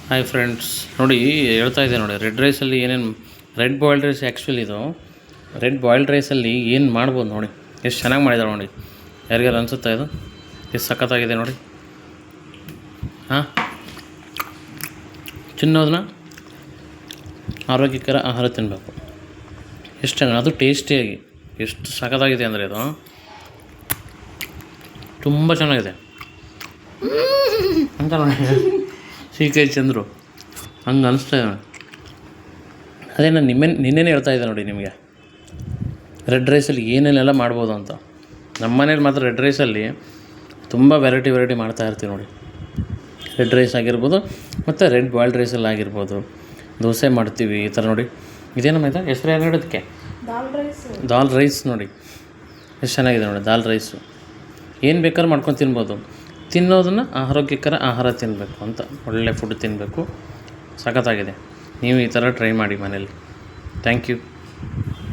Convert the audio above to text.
Hi friends, ನೋಡಿ ಹೇಳ್ತಾ ಇದ್ದೆ ನೋಡಿ ರೆಡ್ ರೈಸಲ್ಲಿ ಏನೇನು ರೆಡ್ ಬಾಯ್ಲ್ಡ್ ರೈಸ್. ಆ್ಯಕ್ಚುಲಿ ಇದು ರೆಡ್ ಬಾಯ್ಲ್ಡ್ ರೈಸಲ್ಲಿ ಏನು ಮಾಡ್ಬೋದು ನೋಡಿ, ಎಷ್ಟು ಚೆನ್ನಾಗಿ ಮಾಡಿದಾರೆ ನೋಡಿ. ಯಾರಿಗಾರು ಅನಿಸುತ್ತಾ ಇದು ಎಷ್ಟು ಸಖತ್ತಾಗಿದೆ ನೋಡಿ. ಹಾಂ, ತಿನ್ನೋದನ್ನ ಆರೋಗ್ಯಕರ ಆಹಾರ ತಿನ್ನಬೇಕು. ಎಷ್ಟು ಚೆನ್ನಾಗಿ, ಅದು ಟೇಸ್ಟಿಯಾಗಿ ಎಷ್ಟು ಸಖತ್ತಾಗಿದೆ ಅಂದರೆ ಇದು ತುಂಬ ಚೆನ್ನಾಗಿದೆ ಅಂತ ನೋಡಿ. ಸಿ.ಕೆ. ಚಂದ್ರು ಹಂಗೆ ಅನಿಸ್ತಾ ಇದೆ. ಅದೇ ನಾನು ನಿನ್ನೆನೇ ಹೇಳ್ತಾ ಇದ್ದೆ ನೋಡಿ ನಿಮಗೆ, ರೆಡ್ ರೈಸಲ್ಲಿ ಏನೇನೆಲ್ಲ ಮಾಡ್ಬೋದು ಅಂತ. ನಮ್ಮ ಮನೇಲಿ ಮಾತ್ರ ರೆಡ್ ರೈಸಲ್ಲಿ ತುಂಬ ವೆರೈಟಿ ಮಾಡ್ತಾಯಿರ್ತೀವಿ ನೋಡಿ. ರೆಡ್ ರೈಸ್ ಆಗಿರ್ಬೋದು ಮತ್ತು ರೆಡ್ ಬಾಯ್ಲ್ಡ್ ರೈಸಲ್ಲಿ ಆಗಿರ್ಬೋದು. ದೋಸೆ ಮಾಡ್ತೀವಿ ಈ ಥರ ನೋಡಿ. ಇದೇನಮ್ಮ ಇದು ಹೆಸರು ಏನು ಹೇಳೋದಕ್ಕೆ? ದಾಲ್ ರೈಸ್ ನೋಡಿ ಎಷ್ಟು ಚೆನ್ನಾಗಿದೆ ನೋಡಿ. ದಾಲ್ ರೈಸು ಏನು ಬೇಕಾದ್ರೂ ಮಾಡ್ಕೊಂಡು ತಿನ್ಬೋದು. ತಿನ್ನೋದನ್ನು ಆರೋಗ್ಯಕರ ಆಹಾರ ತಿನ್ನಬೇಕು ಅಂತ, ಒಳ್ಳೆ ಫುಡ್ ತಿನ್ನಬೇಕು. ಸಖತ್ತಾಗಿದೆ. ನೀವು ಈ ಥರ ಟ್ರೈ ಮಾಡಿ ಮನೇಲಿ. Thank you.